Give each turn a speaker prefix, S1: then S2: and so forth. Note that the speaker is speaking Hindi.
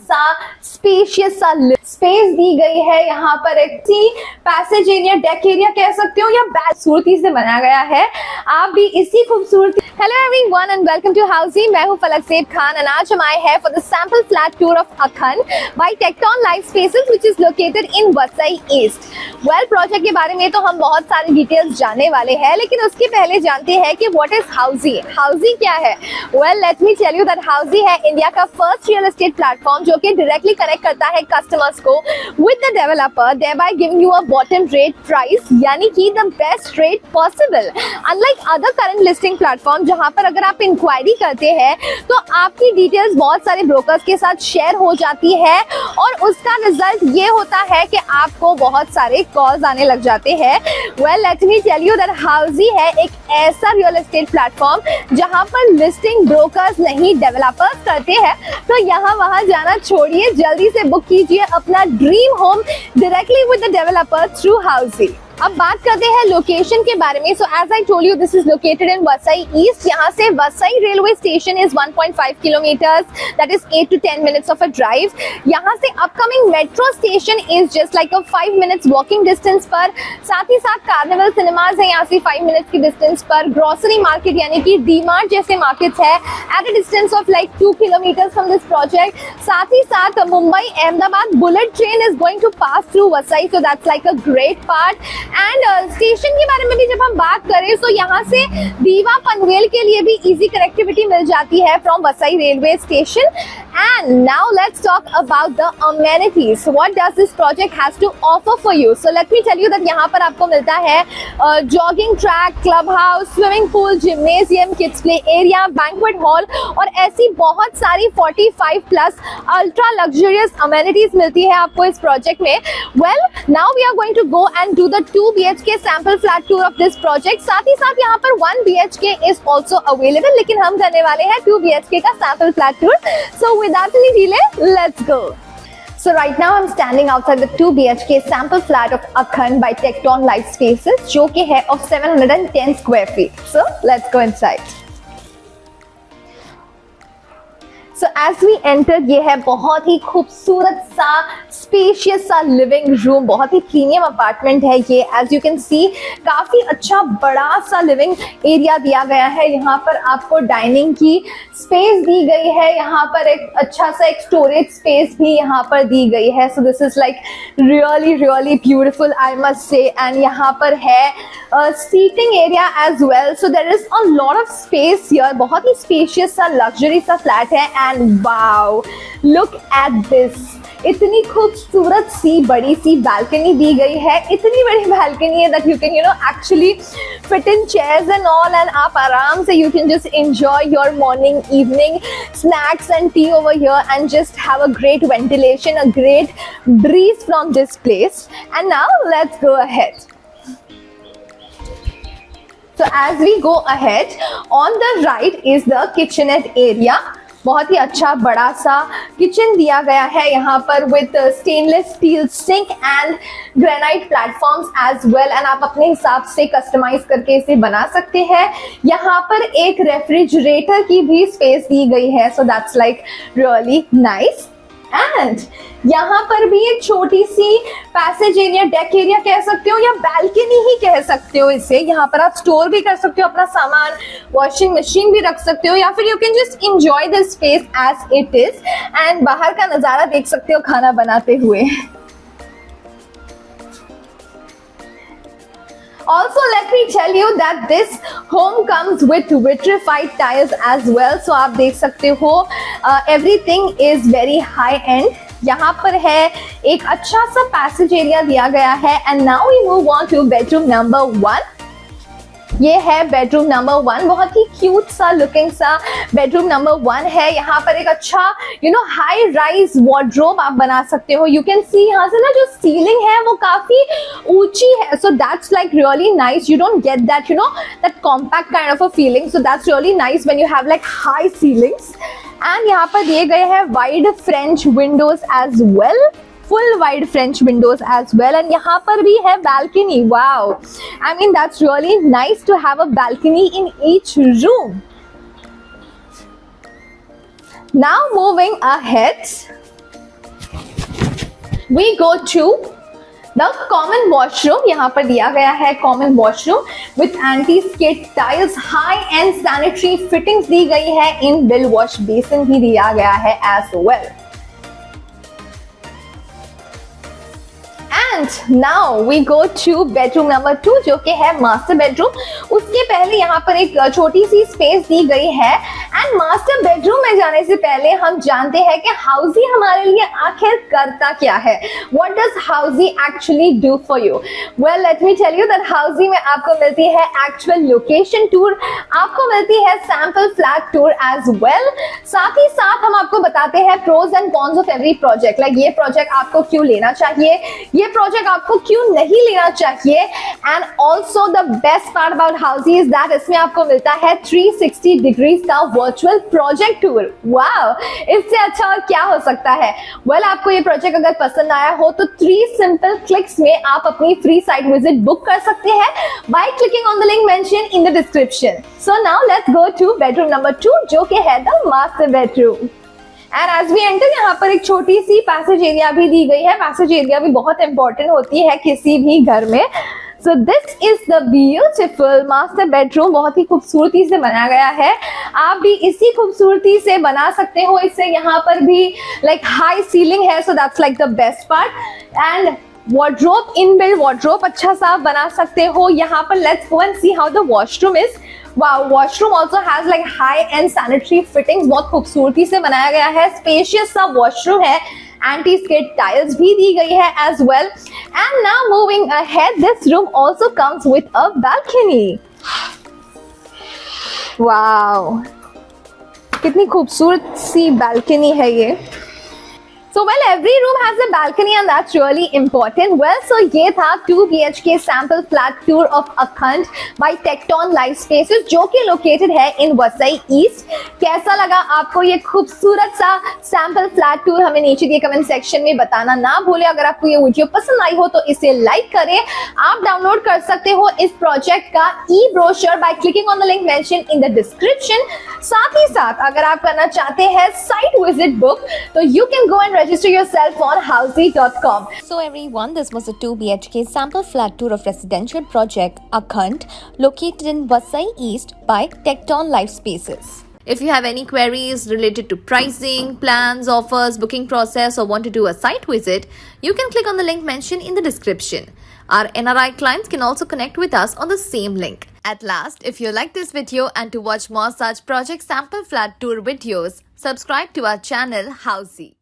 S1: सा स्पेशियस सा स्पेस दी गई है। यहाँ पर एक पैसेज एरिया, डेक एरिया कह सकते हो, या खूबसूरती से बनाया गया है। आप भी इसी खूबसूरती। Hello everyone and welcome to Housie. मैं हूँ फलक सेठ खान एंड आज हम आए हैं for the sample flat tour of Akhan by Tekton Life Spaces which is located in Vasai east. Well, project के बारे में तो हम बहुत सारी डिटेल्स जानने वाले हैं, लेकिन उसके पहले जानते हैं कि व्हाट इज हाउसी। हाउसी क्या है? Well, let me tell you that Housiey है इंडिया का फर्स्ट रियल एस्टेट प्लेटफॉर्म जो कि डायरेक्टली कनेक्ट करता है कस्टमर्स को with the developer, thereby giving you a bottom rate price, यानी कि the best rate possible. Unlike other current listing platform जहां पर अगर आप इंक्वायरी करते हैं तो आपकी डिटेल्स बहुत सारे ब्रोकर्स के साथ शेयर हो जाती है और उसका रिजल्ट ये होता है कि आपको बहुत सारे कॉल्स आने लग जाते हैं। Well, let me tell you that Housiey है एक ऐसा रियल एस्टेट प्लेटफॉर्म जहां पर लिस्टिंग ब्रोकर्स नहीं डेवलपर्स करते हैं। तो यहाँ वहां जाना छोड़िए, जल्दी से बुक कीजिए अपना dream home directly with the developer through Housiey. अब बात करते हैं लोकेशन के बारे में। So as I told you, this is located in Vasai east. यहाँ से Vasai railway station is 1.5 kilometres, that is 8 to 10 minutes of a drive. यहाँ से upcoming metro station is just like a 5 minutes walking distance पर। साथ ही साथ कार्निवल सिनेमाज है यहाँ से 5 मिनट्स की डिस्टेंस पर। ग्रोसरी मार्केट यानी कि डीमार्ट जैसे मार्केट्स है at a distance of like 2 kilometres from this project. साथ ही साथ Mumbai Ahmedabad bullet train is going to pass through Vasai, so that's like a great part. And station के बारे में भी जब हम बात करें तो यहाँ से दीवा पनवेल के लिए भी इजी कनेक्टिविटी मिल जाती है from Vasai railway station. And now let's talk about the amenities. What does this project has to offer for you? So let me tell you that यहाँ पर आपको मिलता है jogging track, club house, swimming pool, gymnasium, kids play area, banquet hall और ऐसी बहुत सारी 45 प्लस अल्ट्रा लग्जरियस अमेनिटीज मिलती है आपको इस प्रोजेक्ट में। Well, now we are going to go and do the 2 BHK sample flat tour of this project. साथ ही साथ यहाँ पर 1 BHK इज ऑल्सो अवेलेबल, लेकिन हम करने वाले हैं 2 BHK का sample flat tour. So without any delay, let's go. So right now I'm standing outside the 2 BHK sample flat of Akhand by Tekton Life Spaces, जो कि है of 710 square feet. So let's go inside. So as we enter, ये है बहुत ही खूबसूरत सा स्पेशियस सा लिविंग रूम। बहुत ही प्रीमियम अपार्टमेंट है ये। एज यू कैन सी, काफी अच्छा बड़ा सा लिविंग एरिया दिया गया है। यहाँ पर आपको डाइनिंग की स्पेस दी गई है। यहाँ पर एक अच्छा सा एक स्टोरेज स्पेस भी यहाँ पर दी गई है। So this is like really really beautiful, I must say. And यहाँ पर है seating area as well. So there is a lot of space here. बहुत ही स्पेशियस सा लग्जरी सा फ्लैट है। And wow, look at this, इतनी खूबसूरत सी बड़ी सी बालकनी दी गई है। इतनी बड़ी बालकनी है that you can actually fit in chairs and all, and आप आराम से you can just enjoy your morning, evening snacks and tea over here and just have a great ventilation, a great breeze from this place. And now let's go ahead. So as we go ahead, on the right is the kitchenette area. बहुत ही अच्छा बड़ा सा किचन दिया गया है यहाँ पर with stainless steel sink and granite platforms as well. And आप अपने हिसाब से कस्टमाइज करके इसे बना सकते हैं। यहाँ पर एक रेफ्रिजरेटर की भी स्पेस दी गई है। So that's like really nice. And यहाँ पर भी एक छोटी सी पैसेज एरिया, डेक एरिया कह सकते हो या बालकनी ही कह सकते हो इसे। यहाँ पर आप स्टोर भी कर सकते हो अपना सामान, वॉशिंग मशीन भी रख सकते हो, या फिर you can just enjoy this space as it is. And बाहर का नजारा देख सकते हो खाना बनाते हुए। Also, let me tell you that this home comes with vitrified tiles as well. So आप देख सकते हो everything is very high end. यहाँ पर है एक अच्छा सा पैसेज एरिया दिया गया है। And now we move on to bedroom number 1. ये है बेडरूम नंबर 1। बहुत ही क्यूट सा लुकिंग सा बेडरूम नंबर 1 है। यहाँ पर एक अच्छा हाई राइज वार्डरोब आप बना सकते हो। यू कैन सी यहाँ से ना जो सीलिंग है वो काफी ऊंची है। So that's like really nice. You don't get that that compact kind of a feeling. So that's really nice when you have like high ceilings. And यहाँ पर दिए गए हैं wide French windows as well, full wide French windows as well. And यहाँ पर भी है balcony. Wow, I mean that's really nice to have a balcony in each room. Now moving ahead, we go to the common washroom. यहाँ पर दिया गया है common washroom with anti-skid tiles, high end sanitary fittings दी गई है, in bill wash basin भी दिया गया है as well. And now we go to bedroom number 2 जो कि है मास्टर बेडरूम. उसके पहले यहाँ पर एक छोटी सी स्पेस दी गई है. एंड मास्टर बेडरूम में जाने से पहले हम जानते हैं कि हाउसी हमारे लिए आखिर करता क्या है. What does हाउसी actually do for you? Well, let me tell you that हाउसी में आपको मिलती है एक्चुअल लोकेशन टूर, आपको मिलती है sample flat tour as well. साथ ही साथ हम आपको बताते हैं pros and cons of every project. Like ये प्रोजेक्ट आपको क्यों लेना चाहिए, ये प्रोजेक्ट आपको क्यों नहीं लेना चाहिए. And also the best part about Housiey is that इसमें आपको मिलता है 360 डिग्रीज का वर्चुअल प्रोजेक्ट टूर. वाओ, इससे अच्छा और क्या हो सकता है. वेल, आपको ये प्रोजेक्ट अगर पसंद आया हो तो 3 सिंपल क्लिक्स में आप अपनी फ्री साइट विजिट बुक कर सकते हैं by clicking on the link mention in the description. So now let's go to bedroom number 2 जो कि है the master bedroom. And as we enter यहाँ पर एक छोटी सी पैसेज एरिया भी दी गई है. पैसेज एरिया भी बहुत इंपॉर्टेंट होती है किसी भी घर में. सो this is the beautiful master bedroom. बहुत ही खूबसूरती से बनाया गया है. आप भी इसी खूबसूरती से बना सकते हो. इससे यहाँ पर भी लाइक हाई सीलिंग है, so that's like the best part. And wardrobe, inbuilt wardrobe अच्छा सा आप बना सकते हो. यहाँ पर let's go and see how the washroom is. Wow, washroom also has like high and sanitary fittings. बहुत खूबसूरती से बनाया गया है. स्पेशियस सा वॉशरूम है. एंटी-स्किड टाइल्स भी दी गई है as well. And now moving ahead, this room also comes with a balcony. Wow, कितनी खूबसूरत सी बालकनी है ये. So well, every room has a balcony and that's really important. Well, so ये था 2 BHK sample flat tour of Akhand by Tecton Life Spaces जो कि located है in वसई ईस्ट. कैसा लगा आपको ये खूबसूरत सा sample flat tour? हमें नीचे दिए कमेंट सेक्शन में बताना ना भूले. अगर आपको ये वीडियो पसंद आई हो तो इसे लाइक करें. आप डाउनलोड कर सकते हो इस प्रोजेक्ट का e-brochure by clicking on the link mention in the description. साथ ही साथ अगर आप करना चाहते हैं साइट विजिट बुक तो you can go and register yourself on housey.com.
S2: So everyone, this was a 2 BHK sample flat tour of residential project Akhand located in Vasai East by Tecton Life Spaces. If you have any queries related to pricing, plans, offers, booking process or want to do a site visit, you can click on the link mentioned in the description. Our NRI clients can also connect with us on the same link. At last, if you like this video and to watch more such project sample flat tour videos, subscribe to our channel Housey.